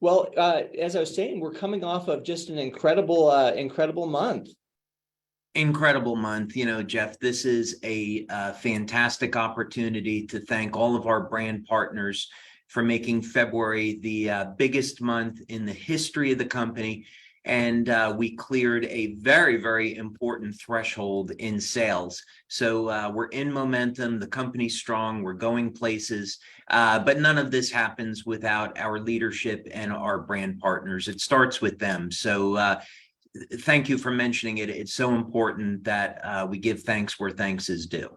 Well, as I was saying, we're coming off of just an incredible month. Incredible month. Jeff, this is a fantastic opportunity to thank all of our brand partners for making February the biggest month in the history of the company. And we cleared a very, very important threshold in sales. So we're in momentum. The company's strong. We're going places. But none of this happens without our leadership and our brand partners. It starts with them. So thank you for mentioning it. It's so important that we give thanks where thanks is due.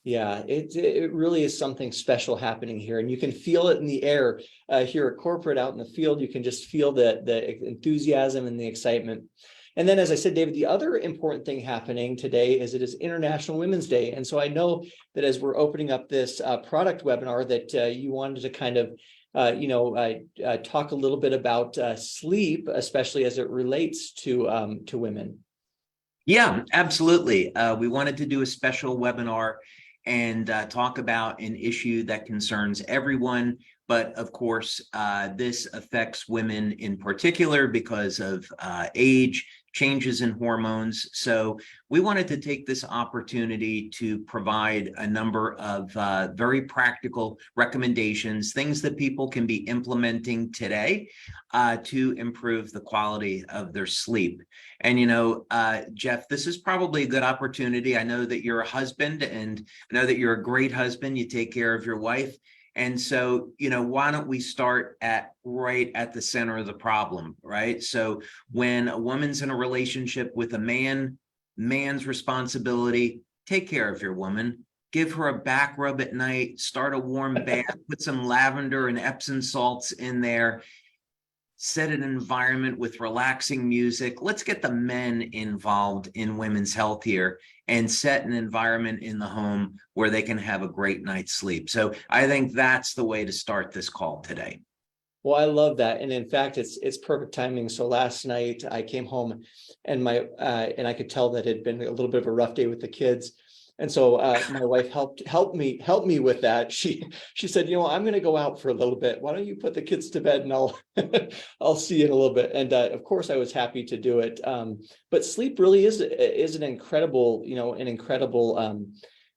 Yeah, it really is something special happening here, and you can feel it in the air here at corporate, out in the field. You can just feel the enthusiasm and the excitement. And then, as I said, David, the other important thing happening today is it is International Women's Day. And so I know that as we're opening up this product webinar that you wanted to kind of talk a little bit about sleep, especially as it relates to women. Yeah, absolutely. We wanted to do a special webinar and talk about an issue that concerns everyone. But of course, this affects women in particular because of age, changes in hormones. So we wanted to take this opportunity to provide a number of very practical recommendations, things that people can be implementing today to improve the quality of their sleep. And, Jeff, this is probably a good opportunity. I know that you're a husband, and I know that you're a great husband. You take care of your wife. And so, why don't we start right at the center of the problem, right? So when a woman's in a relationship with a man's responsibility, take care of your woman, give her a back rub at night, start a warm bath, put some lavender and Epsom salts in there, set an environment with relaxing music. Let's get the men involved in women's health here and set an environment in the home where they can have a great night's sleep. So I think that's the way to start this call today. Well, I love that. And in fact, it's perfect timing. So last night I came home and and I could tell that it had been a little bit of a rough day with the kids. And so my wife helped me with that. She said, I'm going to go out for a little bit. Why don't you put the kids to bed and I'll see you in a little bit. And of course I was happy to do it. But sleep really is an incredible,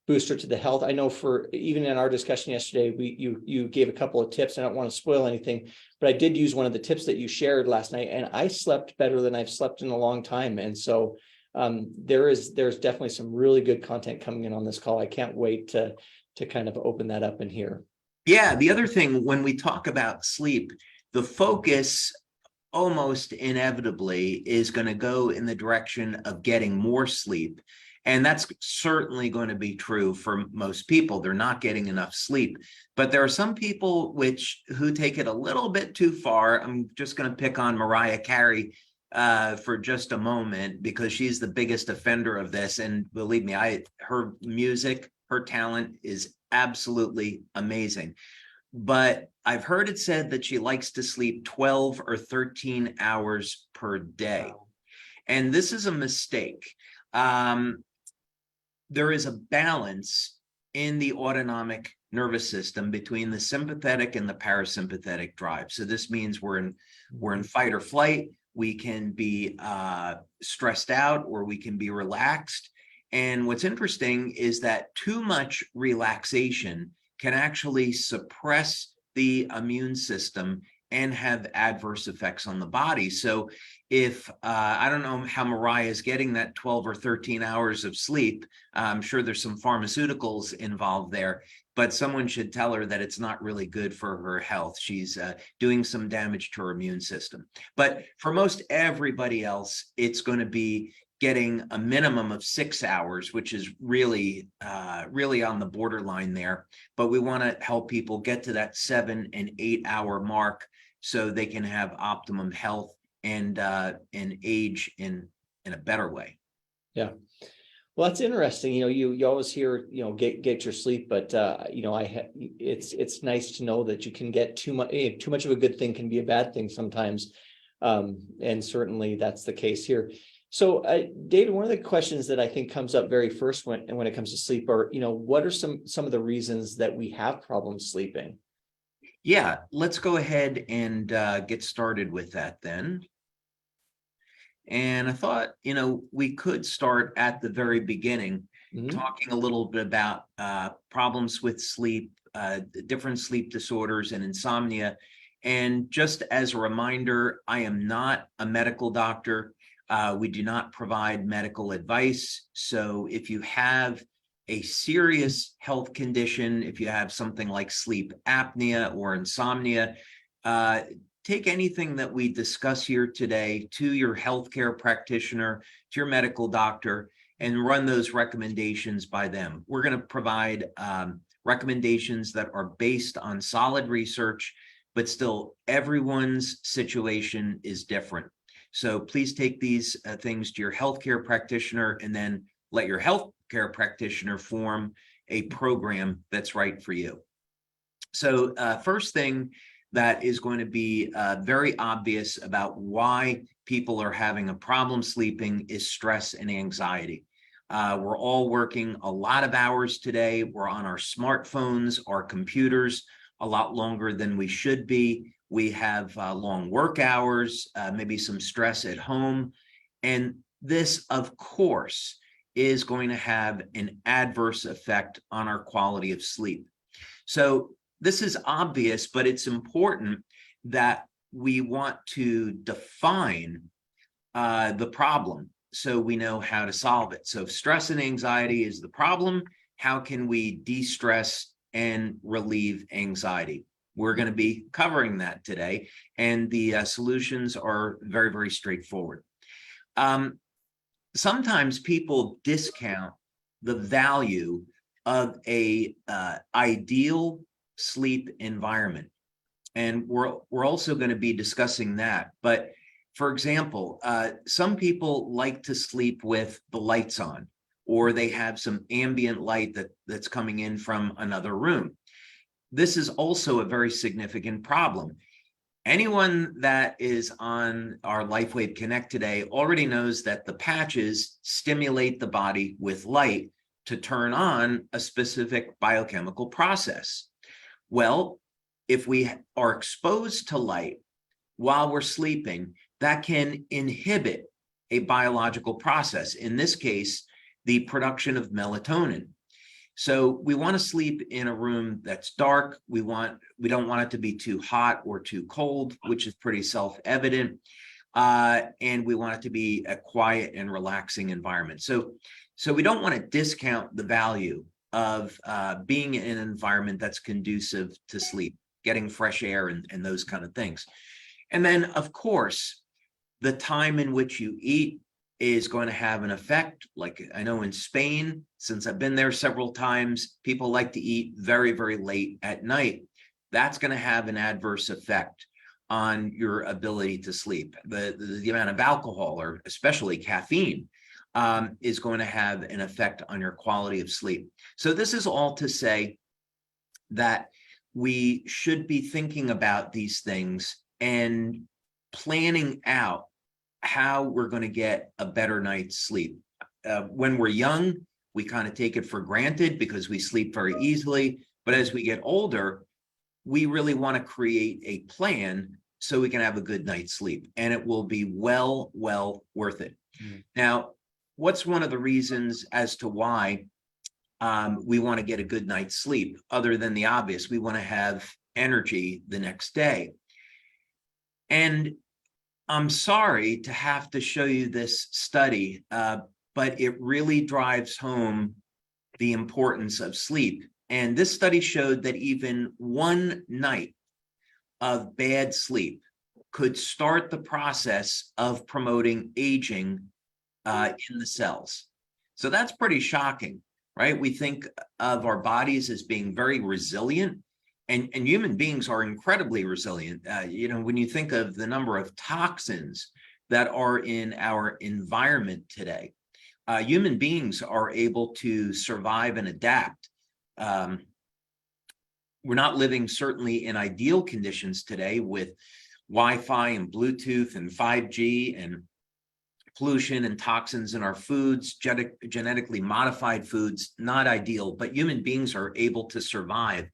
booster to the health. I know for even in our discussion yesterday, you gave a couple of tips. I don't want to spoil anything, but I did use one of the tips that you shared last night, and I slept better than I've slept in a long time. And so there's definitely some really good content coming in on this call. I can't wait to kind of open that up in here. Yeah, the other thing when we talk about sleep, the focus almost inevitably is going to go in the direction of getting more sleep. And that's certainly going to be true for most people. They're not getting enough sleep. But there are some people who take it a little bit too far. I'm just going to pick on Mariah Carey for just a moment because she's the biggest offender of this. And believe me, her music, her talent is absolutely amazing. But I've heard it said that she likes to sleep 12 or 13 hours per day. Wow. And this is a mistake. There is a balance in the autonomic nervous system between the sympathetic and the parasympathetic drive. So this means we're in fight or flight. We can be stressed out or we can be relaxed. And what's interesting is that too much relaxation can actually suppress the immune system and have adverse effects on the body. So if I don't know how Mariah is getting that 12 or 13 hours of sleep, I'm sure there's some pharmaceuticals involved there, but someone should tell her that it's not really good for her health. She's doing some damage to her immune system. But for most everybody else, it's going to be getting a minimum of 6 hours, which is really on the borderline there. But we want to help people get to that 7 and 8 hour mark so they can have optimum health and age in a better way. Yeah. Well, that's interesting. You always hear, get your sleep, but it's nice to know that you can get too much of a good thing can be a bad thing sometimes. And certainly that's the case here. So, David, one of the questions that I think comes up very first when it comes to sleep are, what are some of the reasons that we have problems sleeping? Yeah, let's go ahead and get started with that then. And I thought, we could start at the very beginning, talking a little bit about problems with sleep, different sleep disorders and insomnia. And just as a reminder, I am not a medical doctor. We do not provide medical advice. So if you have a serious health condition, if you have something like sleep apnea or insomnia, take anything that we discuss here today to your healthcare practitioner, to your medical doctor, and run those recommendations by them. We're going to provide recommendations that are based on solid research, but still everyone's situation is different. So please take these things to your healthcare practitioner and then let your healthcare practitioner form a program that's right for you. So first thing that is going to be very obvious about why people are having a problem sleeping is stress and anxiety. We're all working a lot of hours today. We're on our smartphones, our computers, a lot longer than we should be. We have long work hours, maybe some stress at home. And this, of course, is going to have an adverse effect on our quality of sleep. So this is obvious, but it's important that we want to define the problem so we know how to solve it. So if stress and anxiety is the problem, how can we de-stress and relieve anxiety? We're going to be covering that today, and the solutions are very, very straightforward. Sometimes people discount the value of a ideal sleep environment, and we're also going to be discussing that. But for example, some people like to sleep with the lights on, or they have some ambient light that's coming in from another room. This is also a very significant problem. Anyone that is on our LifeWave Connect today already knows that the patches stimulate the body with light to turn on a specific biochemical process. Well, if we are exposed to light while we're sleeping, that can inhibit a biological process, in this case, the production of melatonin. So we want to sleep in a room that's dark. We don't want it to be too hot or too cold, which is pretty self-evident. And we want it to be a quiet and relaxing environment. So we don't want to discount the value of being in an environment that's conducive to sleep, getting fresh air and those kind of things. And then, of course, the time in which you eat is going to have an effect. Like I know in Spain, since I've been there several times, people like to eat very, very late at night. That's going to have an adverse effect on your ability to sleep. The amount of alcohol, or especially caffeine, is going to have an effect on your quality of sleep. So this is all to say that we should be thinking about these things and planning out how we're going to get a better night's sleep. When we're young, we kind of take it for granted because we sleep very easily. But as we get older, we really want to create a plan so we can have a good night's sleep, and it will be well worth it. Now, what's one of the reasons as to why we want to get a good night's sleep, other than the obvious? We want to have energy the next day. And I'm sorry to have to show you this study, but it really drives home the importance of sleep. And this study showed that even one night of bad sleep could start the process of promoting aging in the cells. So that's pretty shocking, right? We think of our bodies as being very resilient, and human beings are incredibly resilient. When you think of the number of toxins that are in our environment today, human beings are able to survive and adapt. We're not living certainly in ideal conditions today with Wi-Fi and Bluetooth and 5G and pollution and toxins in our foods, genetically modified foods, not ideal, but human beings are able to survive.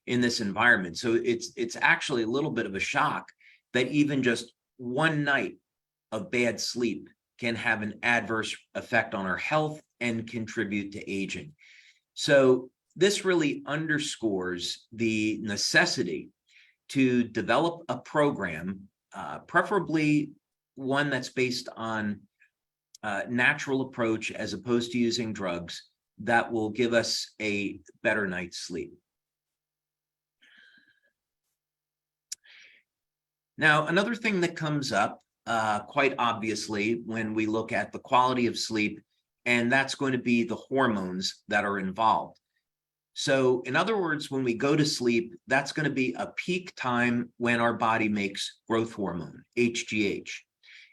in this environment. So it's actually a little bit of a shock that even just one night of bad sleep can have an adverse effect on our health and contribute to aging. So this really underscores the necessity to develop a program, preferably one that's based on natural approach as opposed to using drugs, that will give us a better night's sleep. Now, another thing that comes up quite obviously when we look at the quality of sleep, and that's going to be the hormones that are involved. So in other words, when we go to sleep, that's going to be a peak time when our body makes growth hormone, HGH.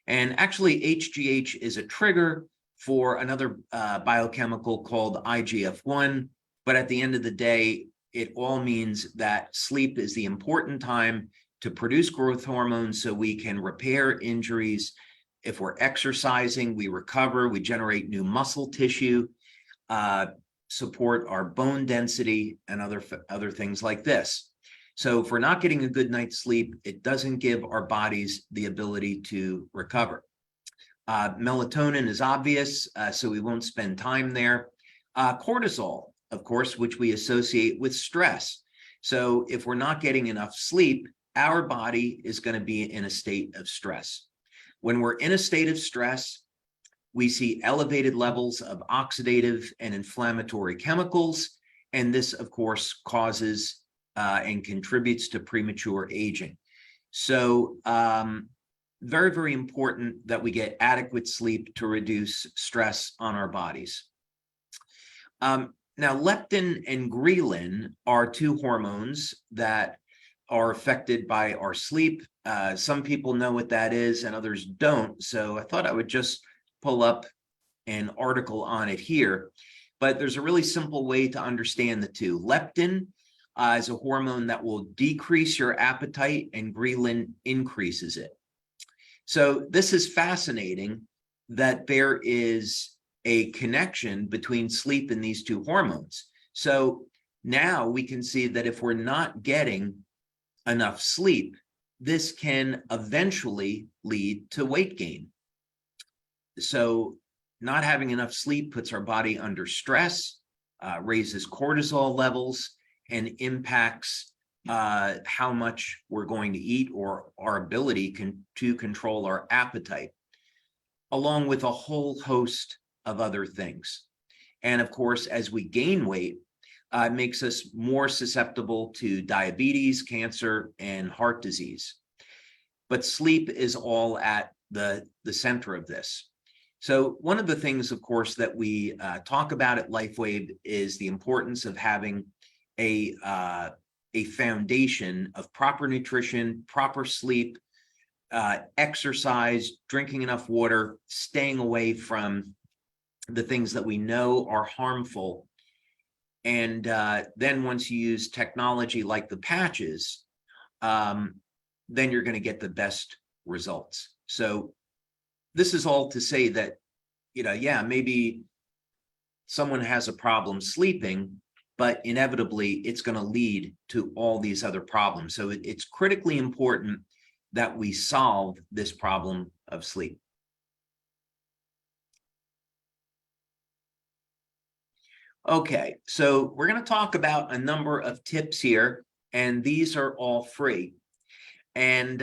And actually, HGH is a trigger for another biochemical called IGF-1. But at the end of the day, it all means that sleep is the important time to produce growth hormones so we can repair injuries. If we're exercising, we recover, we generate new muscle tissue, support our bone density, and other things like this. So if we're not getting a good night's sleep, it doesn't give our bodies the ability to recover. Melatonin is obvious, so we won't spend time there. Cortisol, of course, which we associate with stress. So if we're not getting enough sleep, our body is going to be in a state of stress. When we're in a state of stress, we see elevated levels of oxidative and inflammatory chemicals, and this, of course, causes and contributes to premature aging. So very, very important that we get adequate sleep to reduce stress on our bodies. Now, leptin and ghrelin are two hormones that are affected by our sleep. Some people know what that is and others don't. So I thought I would just pull up an article on it here. But there's a really simple way to understand the two. Leptin is a hormone that will decrease your appetite, and ghrelin increases it. So this is fascinating that there is a connection between sleep and these two hormones. So now we can see that if we're not getting enough sleep, this can eventually lead to weight gain. So not having enough sleep puts our body under stress, raises cortisol levels, and impacts how much we're going to eat or our ability to control our appetite, along with a whole host of other things. And of course, as we gain weight, it makes us more susceptible to diabetes, cancer, and heart disease. But sleep is all at the center of this. So one of the things, of course, that we talk about at LifeWave is the importance of having a foundation of proper nutrition, proper sleep, exercise, drinking enough water, staying away from the things that we know are harmful. And then once you use technology like the patches, then you're going to get the best results. So this is all to say that, yeah, maybe someone has a problem sleeping, but inevitably it's going to lead to all these other problems. So it's critically important that we solve this problem of sleep. Okay, so we're going to talk about a number of tips here, and these are all free. And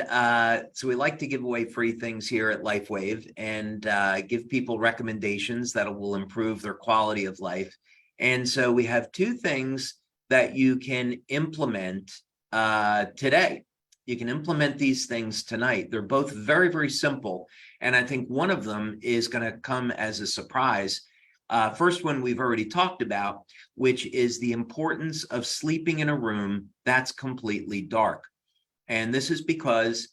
so we like to give away free things here at LifeWave and give people recommendations that will improve their quality of life. And so we have two things that you can implement today. You can implement these things tonight. They're both very, very simple. And I think one of them is going to come as a surprise. First one we've already talked about, which is the importance of sleeping in a room that's completely dark. And this is because,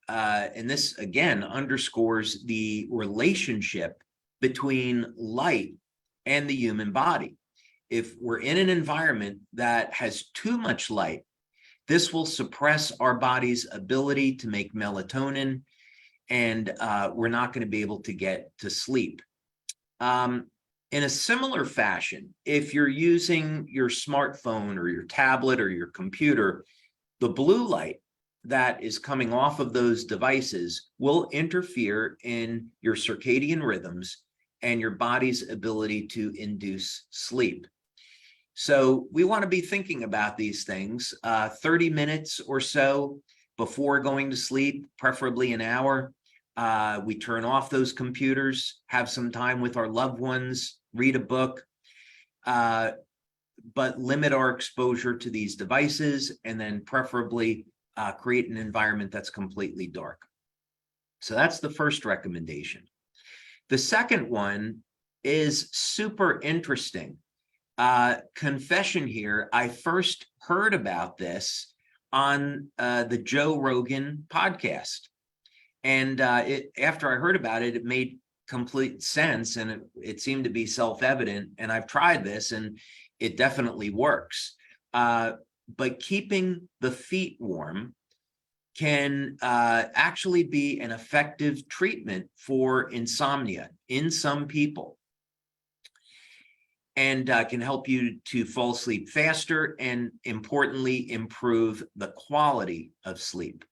and this again underscores the relationship between light and the human body. If we're in an environment that has too much light, this will suppress our body's ability to make melatonin, and we're not going to be able to get to sleep. In a similar fashion, if you're using your smartphone or your tablet or your computer, the blue light that is coming off of those devices will interfere in your circadian rhythms and your body's ability to induce sleep. So we want to be thinking about these things 30 minutes or so before going to sleep, preferably an hour. We turn off those computers, have some time with our loved ones, read a book, but limit our exposure to these devices, and then preferably create an environment that's completely dark. So that's the first recommendation. The second one is super interesting. Confession here, I first heard about this on the Joe Rogan podcast. And after I heard about it, it made complete sense, and it seemed to be self-evident. And I've tried this, and it definitely works. But keeping the feet warm can actually be an effective treatment for insomnia in some people, and can help you to fall asleep faster and, importantly, improve the quality of sleep.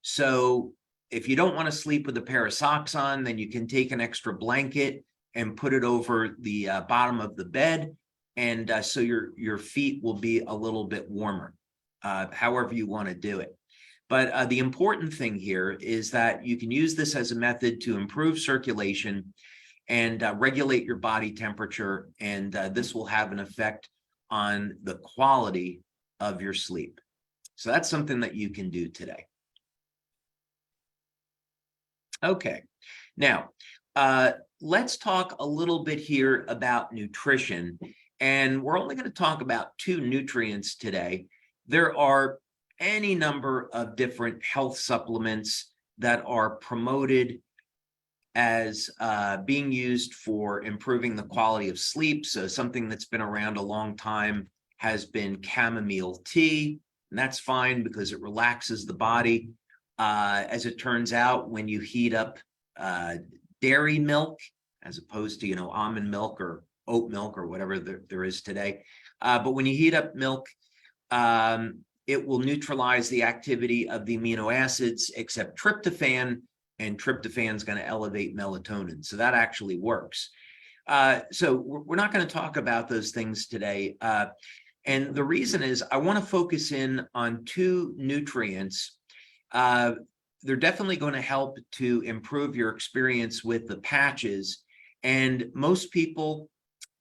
So if you don't want to sleep with a pair of socks on, then you can take an extra blanket and put it over the bottom of the bed, and so your feet will be a little bit warmer, however you want to do it. But the important thing here is that you can use this as a method to improve circulation and regulate your body temperature, and this will have an effect on the quality of your sleep. So that's something that you can do today. Okay, now let's talk a little bit here about nutrition, and we're only going to talk about 2 nutrients today. There are any number of different health supplements that are promoted as being used for improving the quality of sleep. So something that's been around a long time has been chamomile tea, and that's fine because it relaxes the body. As it turns out, when you heat up dairy milk, as opposed to, almond milk or oat milk or whatever there is today, but when you heat up milk, it will neutralize the activity of the amino acids except tryptophan, and tryptophan is going to elevate melatonin. So that actually works. So we're not going to talk about those things today. And the reason is I want to focus in on 2 nutrients. They're definitely going to help to improve your experience with the patches. And most people,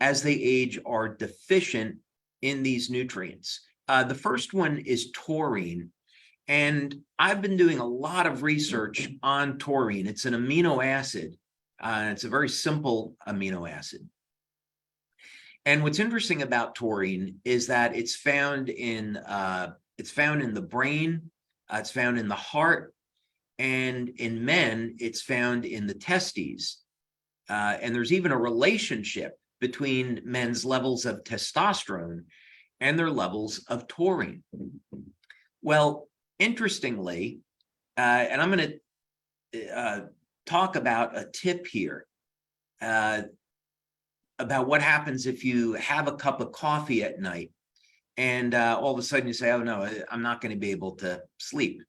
as they age, are deficient in these nutrients. The first one is taurine. And I've been doing a lot of research on taurine. It's an amino acid. It's a very simple amino acid. And what's interesting about taurine is that it's found in the brain, it's found in the heart, and in men, it's found in the testes. And there's even a relationship between men's levels of testosterone and their levels of taurine. Well, interestingly, and I'm going to talk about a tip here about what happens if you have a cup of coffee at night and all of a sudden you say, oh no, I'm not going to be able to sleep.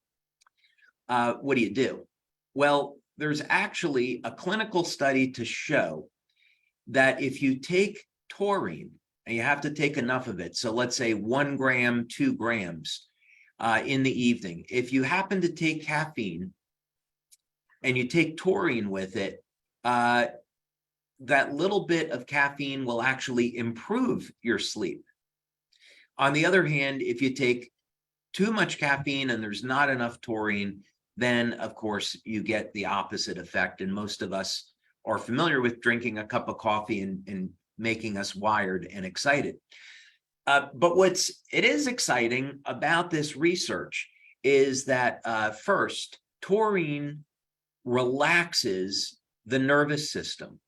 What do? Well, there's actually a clinical study to show that if you take taurine, and you have to take enough of it, so let's say 1 gram, 2 grams in the evening. If you happen to take caffeine and you take taurine with it, that little bit of caffeine will actually improve your sleep. On the other hand, if you take too much caffeine and there's not enough taurine, then of course you get the opposite effect. And most of us are familiar with drinking a cup of coffee and making us wired and excited. But it is exciting about this research is that first, taurine relaxes the nervous system.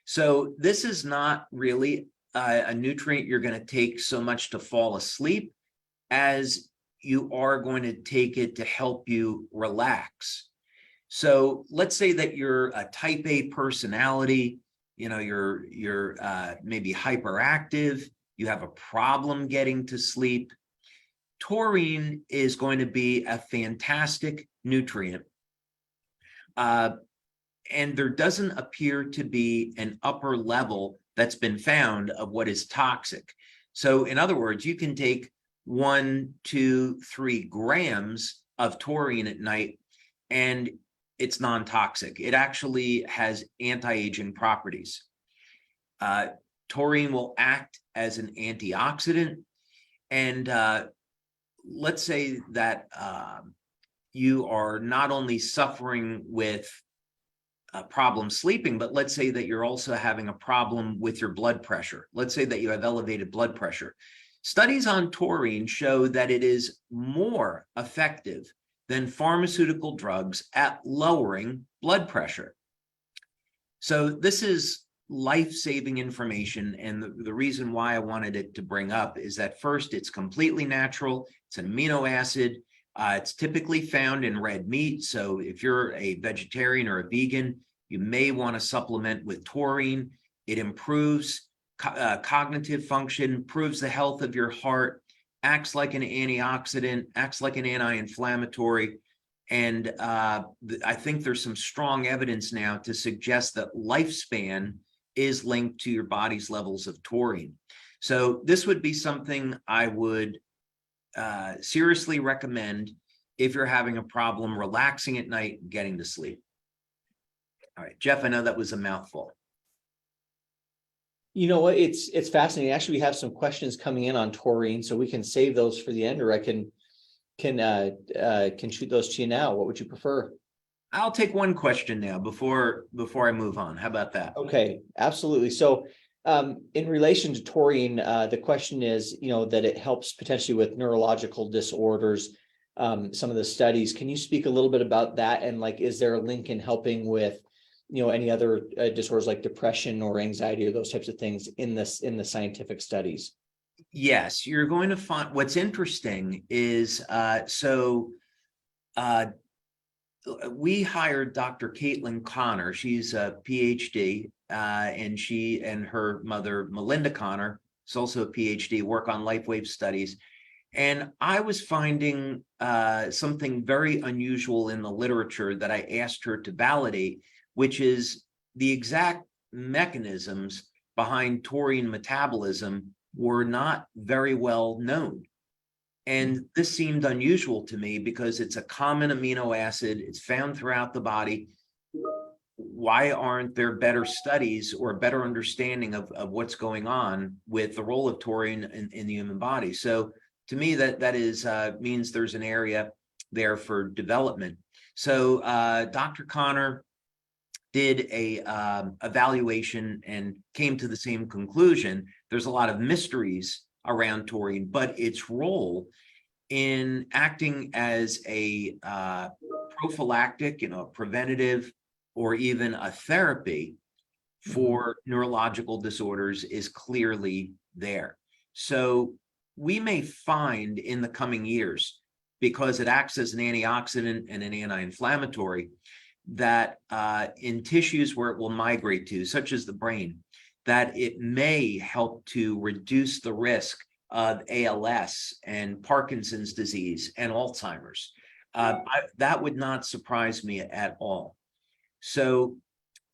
So this is not really a nutrient you're going to take so much to fall asleep as you are going to take it to help you relax. So let's say that you're a type A personality, you're maybe hyperactive, you have a problem getting to sleep, taurine is going to be a fantastic nutrient. And there doesn't appear to be an upper level that's been found of what is toxic. So in other words, you can take 1, 2, 3 grams of taurine at night and it's non-toxic. It actually has anti-aging properties. Taurine will act as an antioxidant. And let's say that you are not only suffering with a problem sleeping, but let's say that you're also having a problem with your blood pressure. Let's say that you have elevated blood pressure. Studies on taurine show that it is more effective than pharmaceutical drugs at lowering blood pressure. So this is life-saving information. And the reason why I wanted it to bring up is that first, it's completely natural. It's an amino acid. It's typically found in red meat. So if you're a vegetarian or a vegan, you may want to supplement with taurine. It improves cognitive function, improves the health of your heart, acts like an antioxidant, acts like an anti-inflammatory. And I think there's some strong evidence now to suggest that lifespan is linked to your body's levels of taurine. So this would be something I would seriously recommend if you're having a problem relaxing at night and getting to sleep. All right, Jeff, I know that was a mouthful. You know what? It's fascinating. Actually, we have some questions coming in on taurine, so we can save those for the end, or I can shoot those to you now. What would you prefer? I'll take one question now before I move on. How about that? Okay, absolutely. So in relation to taurine, the question is, that it helps potentially with neurological disorders. Some of the studies, can you speak a little bit about that? And is there a link in helping with, any other disorders like depression or anxiety or those types of things in the scientific studies? Yes, you're going to find what's interesting is we hired Dr. Caitlin Connor. She's a PhD, and she and her mother, Melinda Connor, is also a PhD, work on LifeWave studies. And I was finding something very unusual in the literature that I asked her to validate, which is the exact mechanisms behind taurine metabolism were not very well known. And this seemed unusual to me because it's a common amino acid. It's found throughout the body. Why aren't there better studies or better understanding of what's going on with the role of taurine in the human body? So to me, that is means there's an area there for development. So Dr. Connor did a evaluation and came to the same conclusion. There's a lot of mysteries around taurine, but its role in acting as a prophylactic, preventative, or even a therapy for neurological disorders is clearly there. So we may find in the coming years, because it acts as an antioxidant and an anti-inflammatory, that in tissues where it will migrate to, such as the brain, that it may help to reduce the risk of ALS and Parkinson's disease and Alzheimer's. That would not surprise me at all. So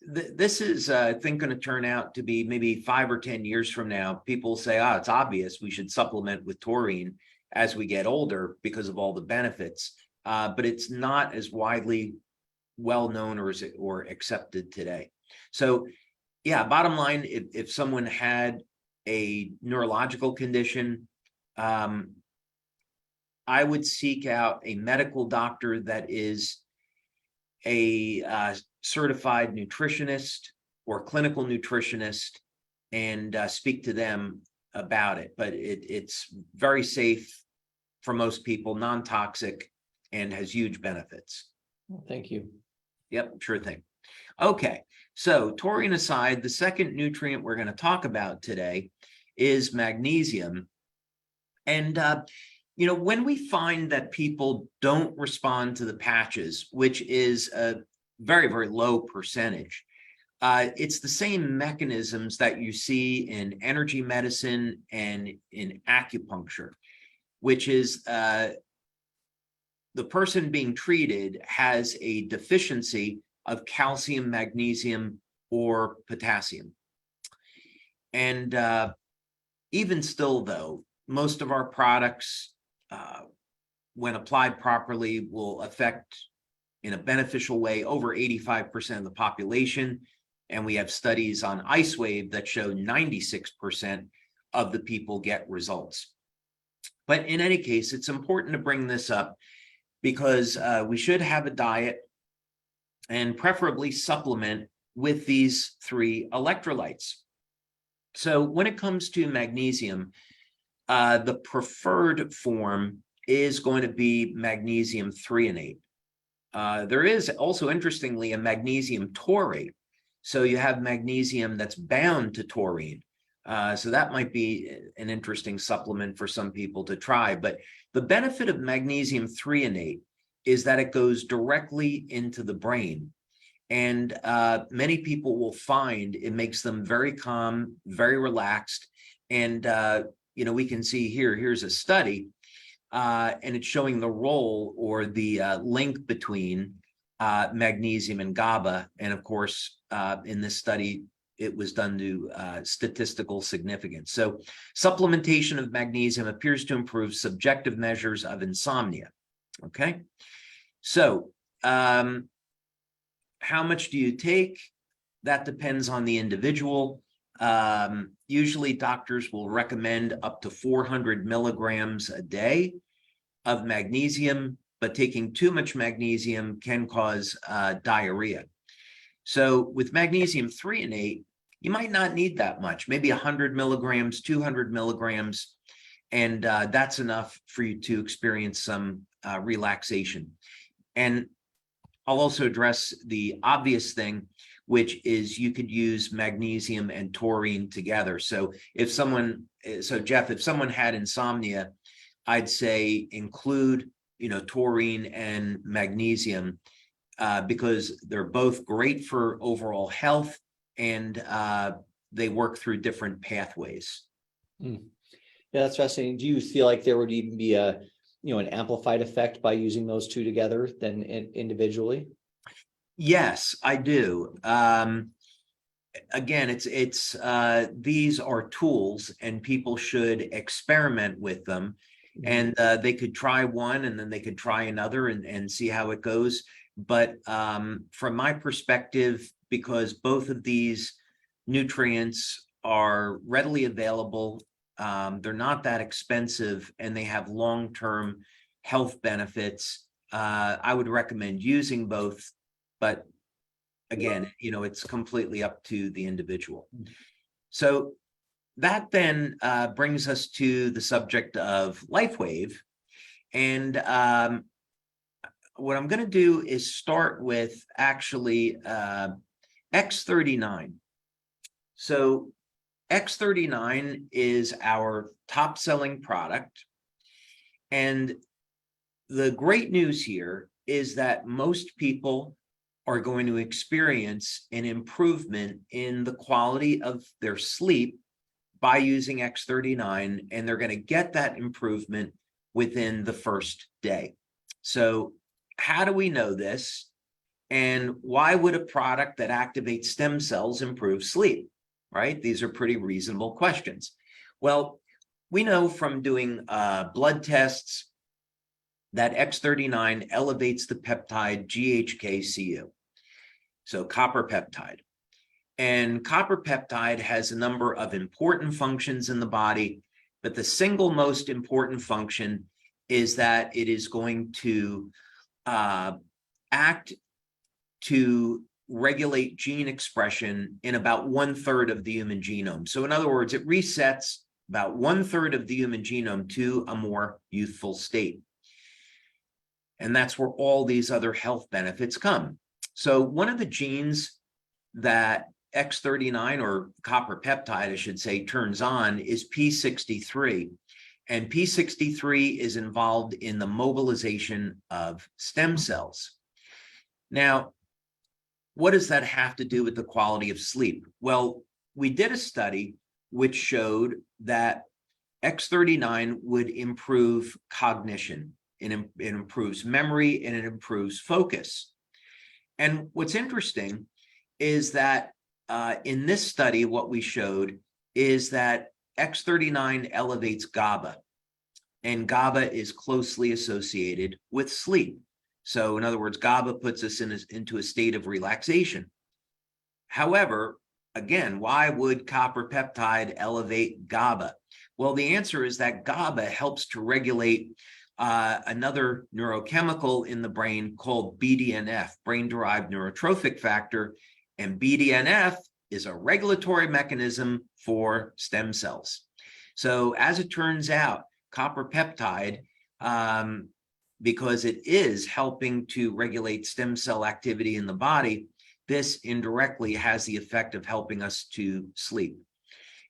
this is, I think, going to turn out to be maybe 5 or 10 years from now. People say, it's obvious we should supplement with taurine as we get older because of all the benefits. But it's not as widely well known or accepted today. So yeah, bottom line, if someone had a neurological condition, I would seek out a medical doctor that is a certified nutritionist or clinical nutritionist and speak to them about it. But it's very safe for most people, non-toxic, and has huge benefits. Well, thank you. Yep, sure thing. Okay, so taurine aside, the second nutrient we're going to talk about today is magnesium. And, when we find that people don't respond to the patches, which is a very, very low percentage, It's the same mechanisms that you see in energy medicine and in acupuncture, which is the person being treated has a deficiency of calcium, magnesium, or potassium. And even still, though, most of our products, when applied properly, will affect in a beneficial way over 85% of the population. And we have studies on LifeWave that show 96% of the people get results. But in any case, it's important to bring this up because we should have a diet and preferably supplement with these 3 electrolytes. So when it comes to magnesium, the preferred form is going to be magnesium threonate. There is also, interestingly, a magnesium taurate. So you have magnesium that's bound to taurine. So that might be an interesting supplement for some people to try. But the benefit of magnesium threonate is that it goes directly into the brain. And many people will find it makes them very calm, very relaxed. And, we can see here's a study, and it's showing the role or the link between magnesium and GABA. And of course, in this study, it was done to statistical significance. So supplementation of magnesium appears to improve subjective measures of insomnia. Okay. So how much do you take? That depends on the individual. Usually doctors will recommend up to 400 milligrams a day of magnesium, but taking too much magnesium can cause diarrhea. So with magnesium threonate, you might not need that much, maybe 100 milligrams, 200 milligrams, and that's enough for you to experience some relaxation. And I'll also address the obvious thing, which is you could use magnesium and taurine together. So if someone, Jeff, if someone had insomnia, I'd say include, taurine and magnesium because they're both great for overall health and they work through different pathways. Yeah, that's fascinating. Do you feel like there would even be an amplified effect by using those 2 together than individually? Yes, I do. Again, it's these are tools and people should experiment with them. And they could try one and then they could try another and see how it goes. But from my perspective, because both of these nutrients are readily available, they're not that expensive, and they have long-term health benefits, I would recommend using both. But again, it's completely up to the individual. So that then brings us to the subject of LifeWave. And what I'm going to do is start with actually X39. So X39 is our top selling product. And the great news here is that most people are going to experience an improvement in the quality of their sleep by using X39, and they're going to get that improvement within the first day. So how do we know this? And why would a product that activates stem cells improve sleep, right? These are pretty reasonable questions. Well, we know from doing blood tests that X39 elevates the peptide GHK-Cu, so copper peptide. And copper peptide has a number of important functions in the body, but the single most important function is that it is going to act to regulate gene expression in about 1/3 of the human genome. So in other words, it resets about 1/3 of the human genome to a more youthful state. And that's where all these other health benefits come. So one of the genes that X39, or copper peptide, I should say, turns on is P63. And P63 is involved in the mobilization of stem cells. Now, what does that have to do with the quality of sleep? Well, we did a study which showed that X39 would improve cognition, it improves memory, and it improves focus. And what's interesting is that in this study, what we showed is that X39 elevates GABA, and GABA is closely associated with sleep. So in other words, GABA puts us into a state of relaxation. However, again, why would copper peptide elevate GABA? Well, the answer is that GABA helps to regulate another neurochemical in the brain called BDNF, brain-derived neurotrophic factor, and BDNF is a regulatory mechanism for stem cells. So as it turns out, copper peptide, because it is helping to regulate stem cell activity in the body, this indirectly has the effect of helping us to sleep.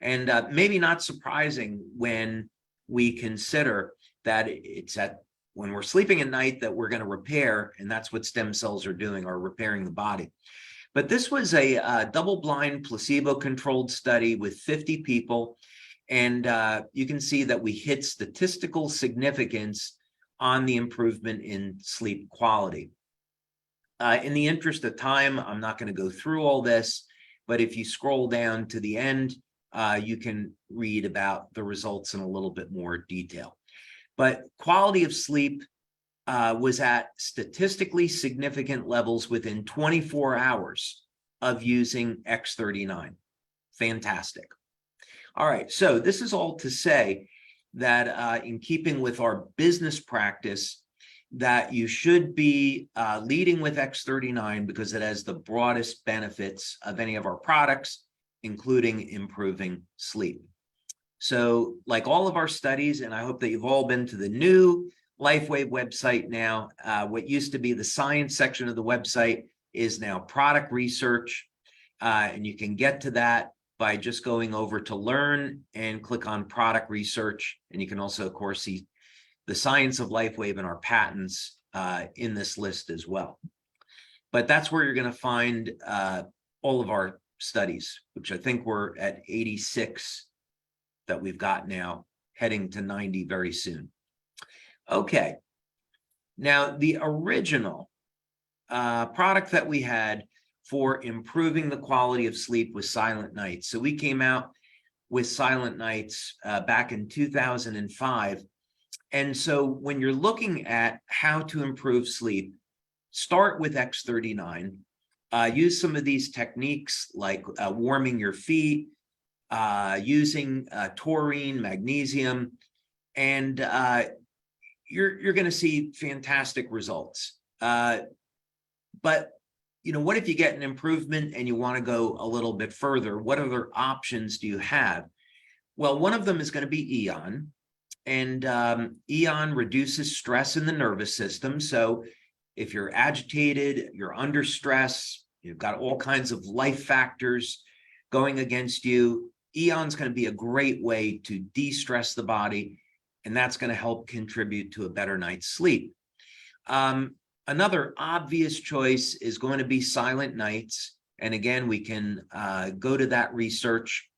And maybe not surprising when we consider that it's when we're sleeping at night that we're going to repair, and that's what stem cells are doing, are repairing the body. But this was a double-blind, placebo-controlled study with 50 people, and you can see that we hit statistical significance on the improvement in sleep quality. In the interest of time, I'm not going to go through all this, but if you scroll down to the end, you can read about the results in a little bit more detail. But quality of sleep was at statistically significant levels within 24 hours of using X39. Fantastic. All right, so this is all to say that in keeping with our business practice, that you should be leading with X39 because it has the broadest benefits of any of our products, including improving sleep. So like all of our studies, and I hope that you've all been to the new LifeWave website now, what used to be the science section of the website is now product research, and you can get to that by just going over to learn and click on product research. And you can also, of course, see the science of LifeWave and our patents in this list as well. But that's where you're going to find all of our studies, which I think we're at 86 that we've got now, heading to 90 very soon. Okay, now the original product that we had for improving the quality of sleep was Silent Nights. So we came out with Silent Nights back in 2005. And so when you're looking at how to improve sleep, start with X39. Use some of these techniques like warming your feet, using taurine, magnesium, and you're going to see fantastic results. But you know, what if you get an improvement and you want to go a little bit further? What other options do you have? Well, one of them is going to be Eon, and Eon reduces stress in the nervous system. So if you're agitated, you're under stress, you've got all kinds of life factors going against you, Eon's going to be a great way to de-stress the body, and that's going to help contribute to a better night's sleep. Another obvious choice is going to be Silent Nights. And again, we can go to that research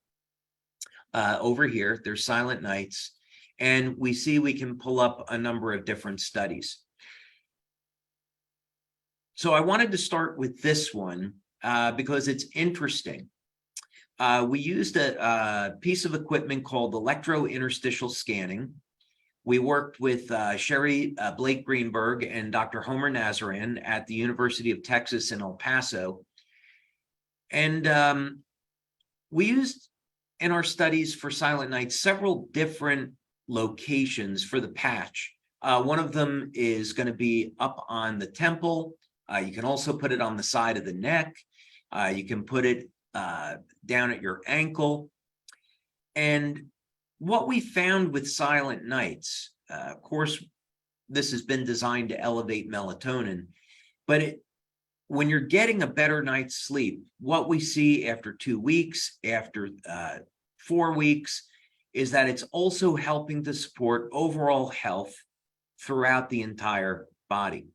over here. There's Silent Nights. And we see we can pull up a number of different studies. So I wanted to start with this one because it's interesting. We used a piece of equipment called electrointerstitial scanning. We worked with Sherry Blake Greenberg and Dr. Homer Nazaran at the University of Texas in El Paso. And we used in our studies for Silent Nights several different locations for the patch. One of them is going to be up on the temple. You can also put it on the side of the neck. You can put it down at your ankle. And what we found with Silent Nights, of course, this has been designed to elevate melatonin, but when you're getting a better night's sleep, what we see after 2 weeks, after 4 weeks, is that it's also helping to support overall health throughout the entire body.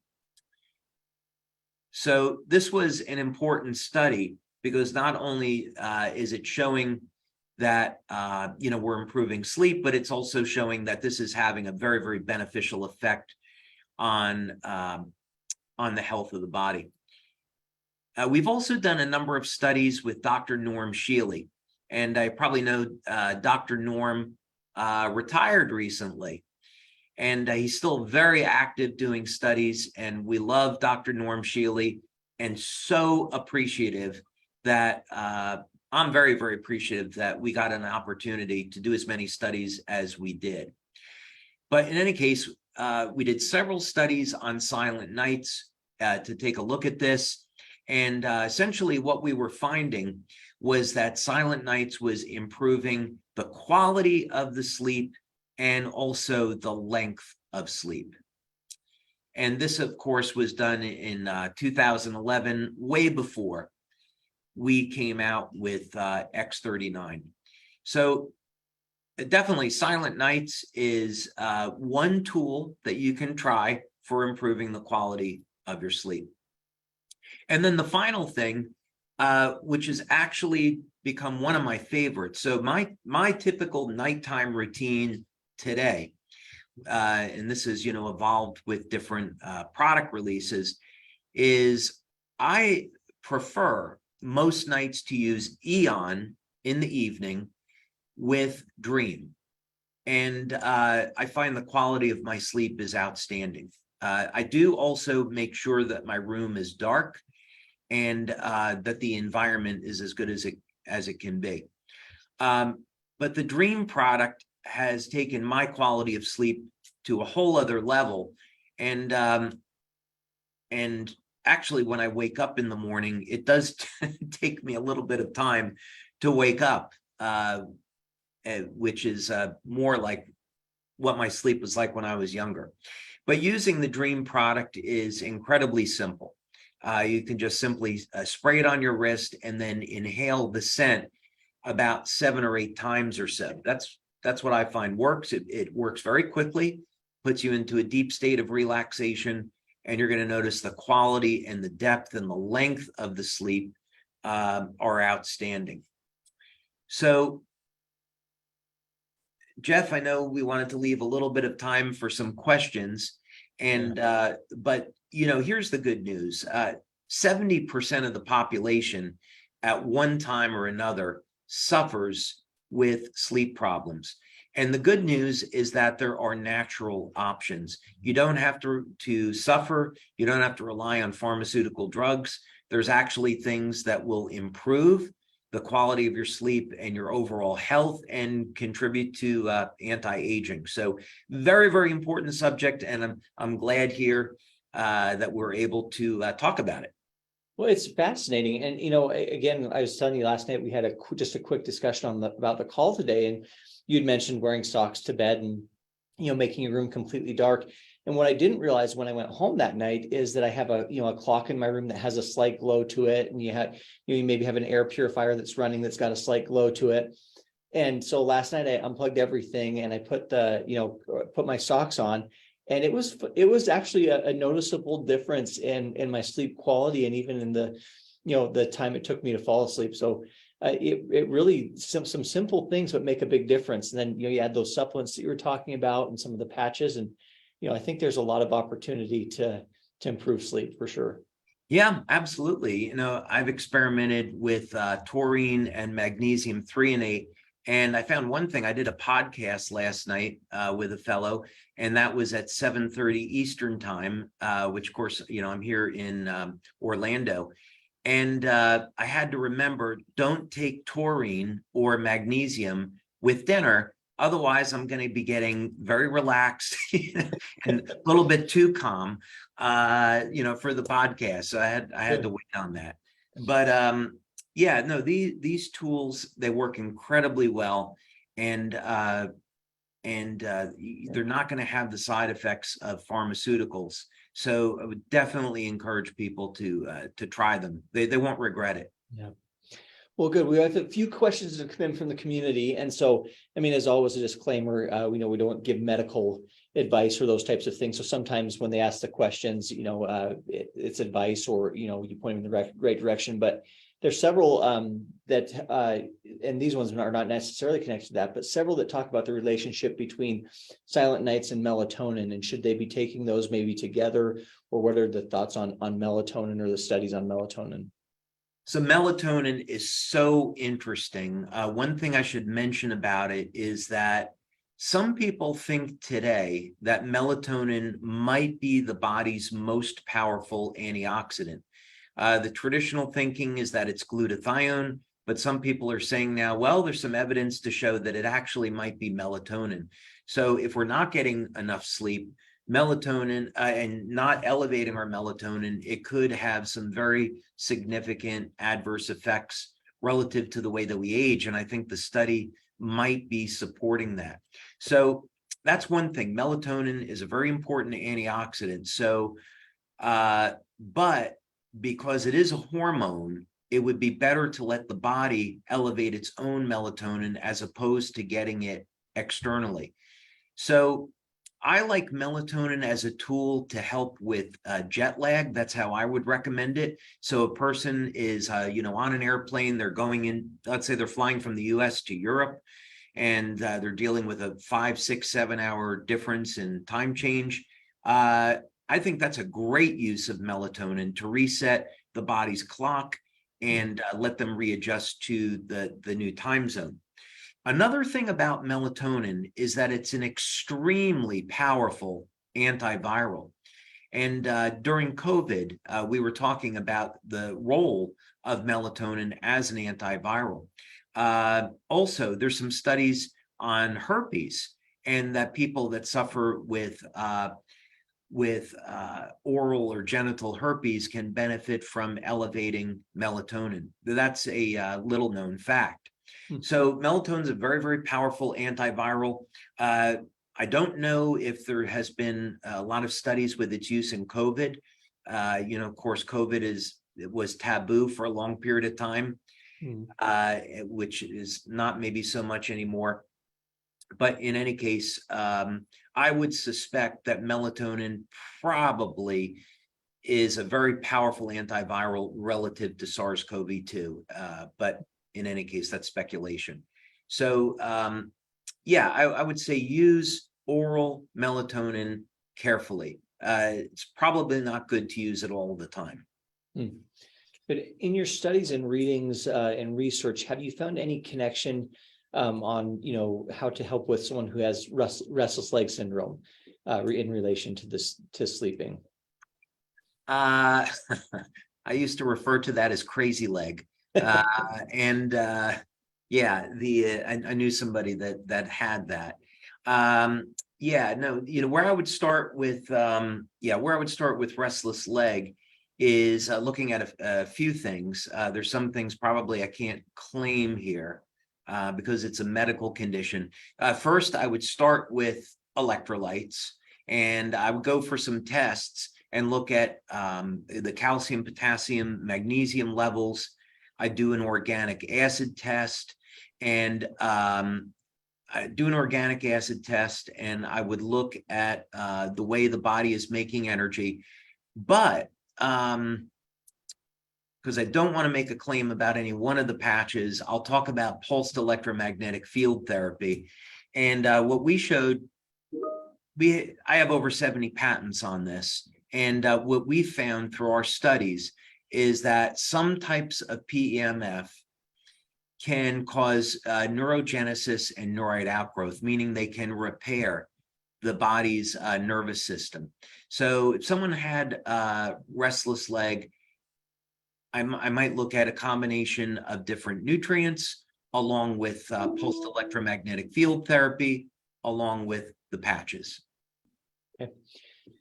So this was an important study because not only is it showing that we're improving sleep, but it's also showing that this is having a very, very beneficial effect on the health of the body. We've also done a number of studies with Dr. Norm Shealy, and I probably know Dr. Norm retired recently, and he's still very active doing studies, and we love Dr. Norm Shealy, and so appreciative that I'm very, very appreciative that we got an opportunity to do as many studies as we did. But in any case, we did several studies on silent nights to take a look at this. And essentially what we were finding was that silent nights was improving the quality of the sleep and also the length of sleep. And this, of course, was done in 2011, way before we came out with X39. So definitely silent nights is one tool that you can try for improving the quality of your sleep. And then the final thing, which has actually become one of my favorites. So my typical nighttime routine today, and this is, evolved with different product releases, is I prefer most nights to use Eon in the evening with Dream. And I find the quality of my sleep is outstanding. I do also make sure that my room is dark and that the environment is as good as it can be. But the Dream product has taken my quality of sleep to a whole other level. And actually, when I wake up in the morning, it does take me a little bit of time to wake up, which is more like what my sleep was like when I was younger. But using the Dream product is incredibly simple. You can just simply spray it on your wrist and then inhale the scent about 7 or 8 times or so. That's what I find works. It works very quickly, puts you into a deep state of relaxation, and you're going to notice the quality and the depth and the length of the sleep are outstanding. So, Jeff, I know we wanted to leave a little bit of time for some questions, and but here's the good news: 70% of the population at one time or another suffers with sleep problems. And the good news is that there are natural options. You don't have to suffer. You don't have to rely on pharmaceutical drugs. There's actually things that will improve the quality of your sleep and your overall health and contribute to anti-aging. So very, very important subject. And I'm glad here that we're able to talk about it. Well, it's fascinating. And, again, I was telling you last night, we had just a quick discussion about the call today. And you'd mentioned wearing socks to bed and, making your room completely dark. And what I didn't realize when I went home that night is that I have a clock in my room that has a slight glow to it. And you maybe have an air purifier that's running that's got a slight glow to it. And so last night I unplugged everything and I put put my socks on. And it was actually a noticeable difference in my sleep quality and even in the time it took me to fall asleep. So it really some simple things but make a big difference. And then you add those supplements that you were talking about and some of the patches, and I think there's a lot of opportunity to improve sleep for sure. Yeah, absolutely. I've experimented with taurine and magnesium threonate. And I found one thing. I did a podcast last night with a fellow, and that was at 7:30 Eastern time, which of course, I'm here in Orlando. And I had to remember, don't take taurine or magnesium with dinner. Otherwise, I'm going to be getting very relaxed and a little bit too calm, for the podcast. So I had to wait on that. But yeah, no, these tools, they work incredibly well, and they're not going to have the side effects of pharmaceuticals. So I would definitely encourage people to try them. They won't regret it. Yeah. Well, good. We have a few questions that have come in from the community, and so as always, a disclaimer: we don't give medical advice or those types of things. So sometimes when they ask the questions, it's advice, or, you point them in the right direction. But there's several and these ones are not necessarily connected to that, but several that talk about the relationship between silent nights and melatonin, and should they be taking those maybe together, or what are the thoughts on melatonin or the studies on melatonin? So melatonin is so interesting. One thing I should mention about it is that some people think today that melatonin might be the body's most powerful antioxidant. The traditional thinking is that it's glutathione, but some people are saying now, well, there's some evidence to show that it actually might be melatonin. So if we're not getting enough sleep, melatonin and not elevating our melatonin, it could have some very significant adverse effects relative to the way that we age. And I think the study might be supporting that. So that's one thing. Melatonin is a very important antioxidant. So, but because it is a hormone, it would be better to let the body elevate its own melatonin as opposed to getting it externally. So I like melatonin as a tool to help with jet lag. That's how I would recommend it. So a person is, on an airplane, they're going in, let's say they're flying from the US to Europe, and they're dealing with a 5, 6, 7 hour difference in time change. I think that's a great use of melatonin to reset the body's clock and let them readjust to the new time zone. Another thing about melatonin is that it's an extremely powerful antiviral. And during COVID, we were talking about the role of melatonin as an antiviral. Also, there's some studies on herpes, and that people that suffer with oral or genital herpes can benefit from elevating melatonin. That's a little known fact. So melatonin is a very, very powerful antiviral. I don't know if there has been a lot of studies with its use in COVID. Of course, COVID was taboo for a long period of time, which is not maybe so much anymore. But in any case, I would suspect that melatonin probably is a very powerful antiviral relative to SARS-CoV-2. But in any case, that's speculation. So, I would say use oral melatonin carefully. It's probably not good to use it all the time. But in your studies and readings and research, have you found any connection on how to help with someone who has restless leg syndrome in relation to sleeping? I used to refer to that as crazy leg. I knew somebody that had that. Where I would start with restless leg is looking at a few things. There's some things probably I can't claim here because it's a medical condition. First, I would start with electrolytes, and I would go for some tests and look at the calcium, potassium, magnesium levels. I do an organic acid test, and I would look at the way the body is making energy. But because I don't want to make a claim about any one of the patches, I'll talk about pulsed electromagnetic field therapy. And what we showed, I have over 70 patents on this. And what we found through our studies is that some types of PEMF can cause neurogenesis and neurite outgrowth, meaning they can repair the body's nervous system. So if someone had restless leg, I might look at a combination of different nutrients along with pulsed electromagnetic field therapy, along with the patches. Okay,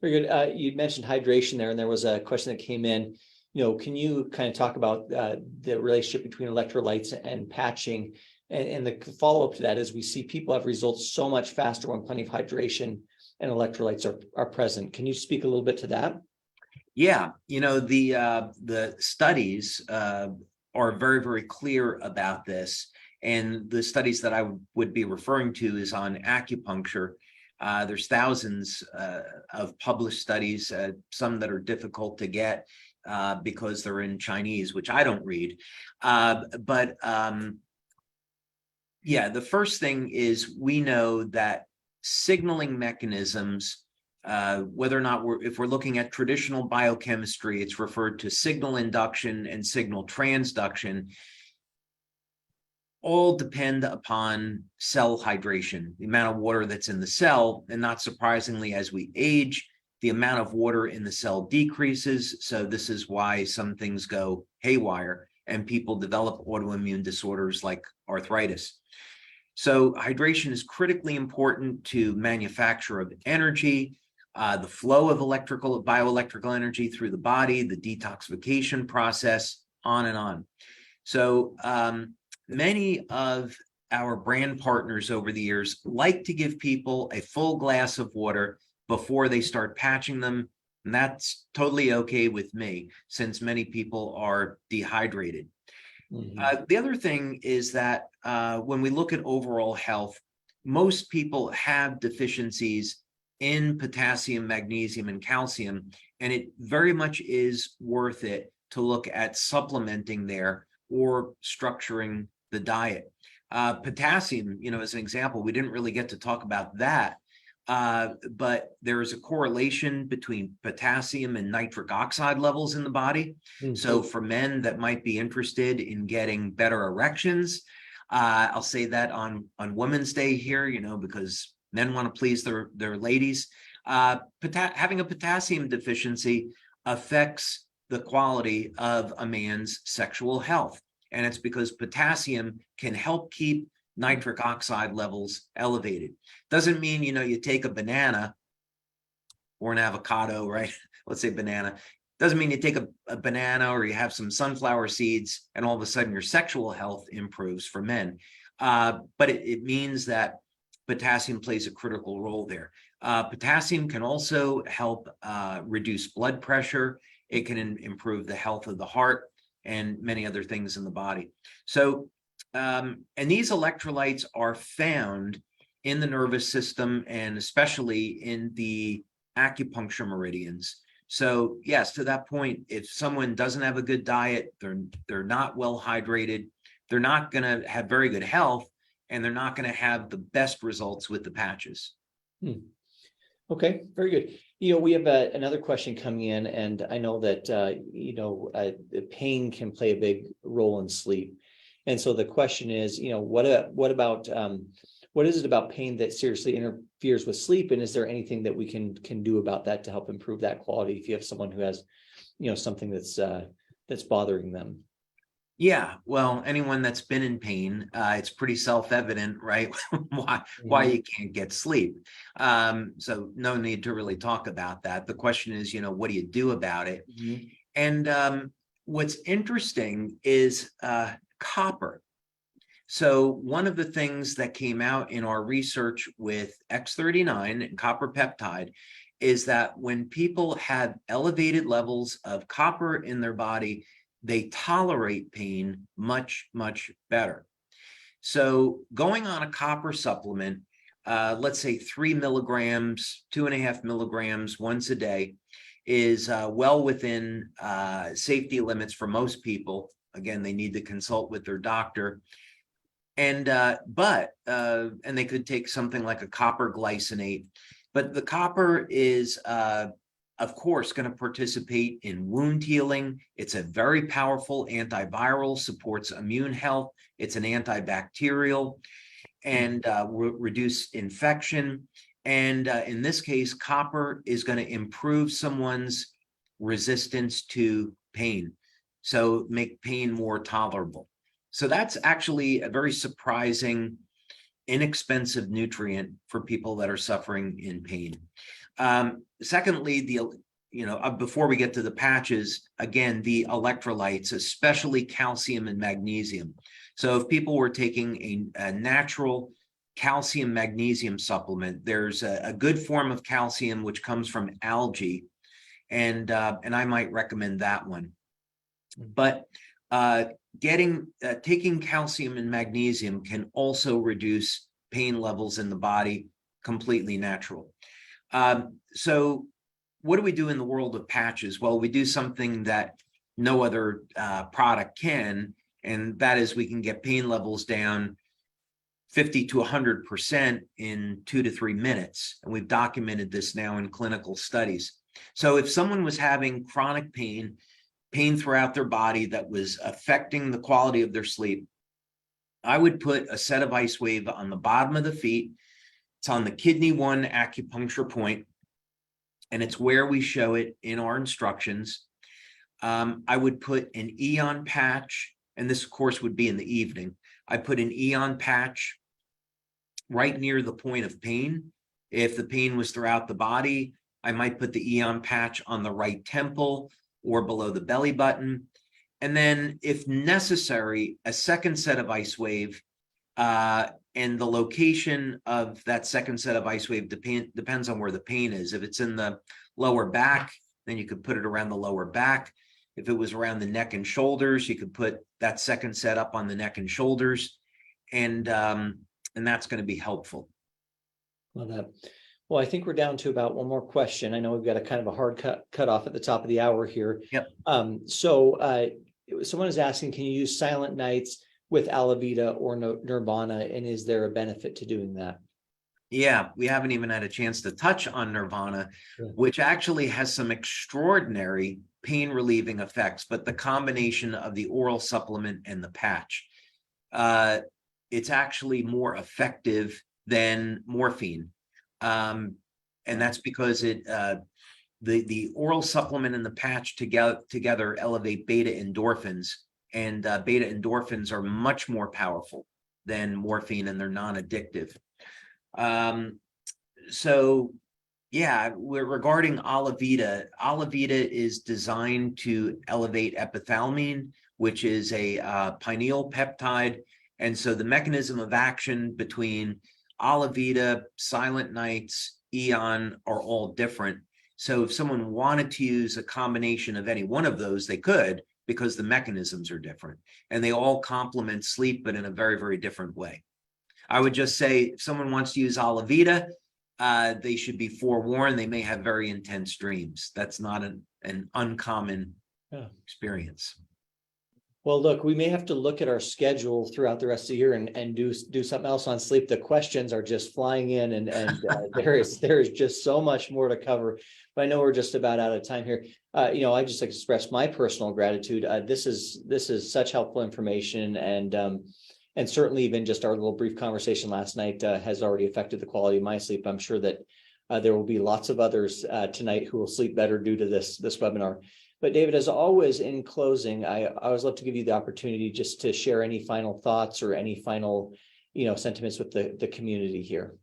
very good. You mentioned hydration there, and there was a question that came in. Can you kind of talk about the relationship between electrolytes and patching? And the follow-up to that is we see people have results so much faster when plenty of hydration and electrolytes are present. Can you speak a little bit to that? Yeah, the studies are very, very clear about this. And the studies that I would be referring to is on acupuncture. There's thousands of published studies, some that are difficult to get because they're in Chinese, which I don't read. Yeah, the first thing is we know that signaling mechanisms, whether or not if we're looking at traditional biochemistry, it's referred to signal induction and signal transduction, all depend upon cell hydration, the amount of water that's in the cell. And not surprisingly, as we age, the amount of water in the cell decreases. So this is why some things go haywire and people develop autoimmune disorders like arthritis. So hydration is critically important to manufacture of energy, the flow of bioelectrical energy through the body, the detoxification process, on and on. So many of our brand partners over the years like to give people a full glass of water before they start patching them. And that's totally okay with me, since many people are dehydrated. The other thing is that when we look at overall health, most people have deficiencies in potassium, magnesium, and calcium, and it very much is worth it to look at supplementing there or structuring the diet. Potassium, as an example, we didn't really get to talk about that, but there is a correlation between potassium and nitric oxide levels in the body. So for men that might be interested in getting better erections, I'll say that on Women's Day here, because men want to please their ladies. Having a potassium deficiency affects the quality of a man's sexual health. And it's because potassium can help keep nitric oxide levels elevated. Doesn't mean, you take a banana or an avocado, right? Let's say banana. Doesn't mean you take a banana or you have some sunflower seeds and all of a sudden your sexual health improves for men. But it means that potassium plays a critical role there. Potassium can also help reduce blood pressure. It can improve the health of the heart and many other things in the body. So, and these electrolytes are found in the nervous system and especially in the acupuncture meridians. So yes, to that point, if someone doesn't have a good diet, they're not well hydrated, they're not going to have very good health, and they're not going to have the best results with the patches. Okay, very good. We have another question coming in, and I know that pain can play a big role in sleep. And so the question is, what is it about pain that seriously interferes with sleep? And is there anything that we can do about that to help improve that quality if you have someone who has, something that's bothering them? Yeah, well, anyone that's been in pain, it's pretty self-evident, right? why you can't get sleep. So no need to really talk about that. The question is, what do you do about it? And what's interesting is copper. So one of the things that came out in our research with X39 and copper peptide is that when people have elevated levels of copper in their body, they tolerate pain much, much better. So going on a copper supplement, let's say 3 milligrams, 2.5 milligrams once a day, is well within safety limits for most people. Again, they need to consult with their doctor. And and they could take something like a copper glycinate, but the copper is of course going to participate in wound healing. It's a very powerful antiviral, supports immune health. It's an antibacterial and reduce infection. And in this case, copper is going to improve someone's resistance to pain, so make pain more tolerable. So that's actually a very surprising, inexpensive nutrient for people that are suffering in pain. Secondly, before we get to the patches, again, the electrolytes, especially calcium and magnesium. So if people were taking a natural calcium magnesium supplement, there's a good form of calcium which comes from algae, and I might recommend that one. But taking calcium and magnesium can also reduce pain levels in the body completely natural. So what do we do in the world of patches? Well, we do something that no other product can, and that is we can get pain levels down 50 to 100% in 2 to 3 minutes. And we've documented this now in clinical studies. So if someone was having chronic pain throughout their body that was affecting the quality of their sleep, I would put a set of LifeWave on the bottom of the feet. It's on the kidney 1 acupuncture point, and it's where we show it in our instructions. I would put an Eon patch, and this of course would be in the evening. I put an Eon patch right near the point of pain. If the pain was throughout the body, I might put the Eon patch on the right temple or below the belly button. And then if necessary, a second set of LifeWave, and the location of that second set of LifeWave depends on where the pain is. If it's in the lower back, then you could put it around the lower back. If it was around the neck and shoulders, you could put that second set up on the neck and shoulders. And that's going to be helpful. Well, I think we're down to about one more question. I know we've got a kind of a hard cut off at the top of the hour here. Yep. So someone is asking, can you use Silent Nights with Alavida or Nirvana, and is there a benefit to doing that? Yeah, we haven't even had a chance to touch on Nirvana, which actually has some extraordinary pain relieving effects, but the combination of the oral supplement and the patch, it's actually more effective than morphine. And that's because the oral supplement and the patch together elevate beta endorphins, and beta endorphins are much more powerful than morphine, and they're non-addictive. So yeah, regarding Alavida is designed to elevate epithalamine, which is a pineal peptide. And so the mechanism of action between Alavida, Silent Nights, Eon are all different. So if someone wanted to use a combination of any one of those, they could, because the mechanisms are different and they all complement sleep, but in a very, very different way. I would just say if someone wants to use Alavida, they should be forewarned. They may have very intense dreams. That's not an uncommon experience. Well, look, we may have to look at our schedule throughout the rest of the year and do something else on sleep. The questions are just flying in, and there is just so much more to cover. But I know we're just about out of time here. I just express my personal gratitude. This is such helpful information, and certainly even just our little brief conversation last night has already affected the quality of my sleep. I'm sure that there will be lots of others tonight who will sleep better due to this webinar. But David, as always, in closing, I always love to give you the opportunity just to share any final thoughts or any final, sentiments with the community here.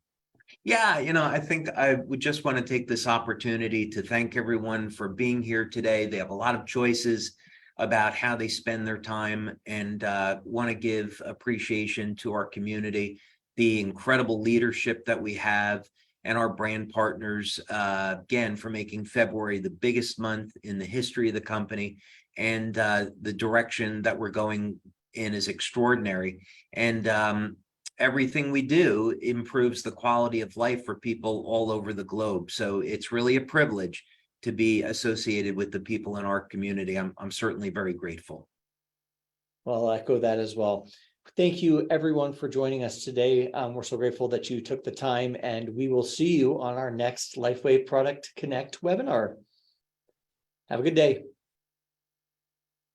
Yeah, I think I would just want to take this opportunity to thank everyone for being here today. They have a lot of choices about how they spend their time, and want to give appreciation to our community, the incredible leadership that we have, and our brand partners, again, for making February the biggest month in the history of the company. And the direction that we're going in is extraordinary. And everything we do improves the quality of life for people all over the globe. So it's really a privilege to be associated with the people in our community. I'm certainly very grateful. Well, I'll echo that as well. Thank you, everyone, for joining us today. We're so grateful that you took the time, and we will see you on our next LifeWave Product Connect webinar. Have a good day.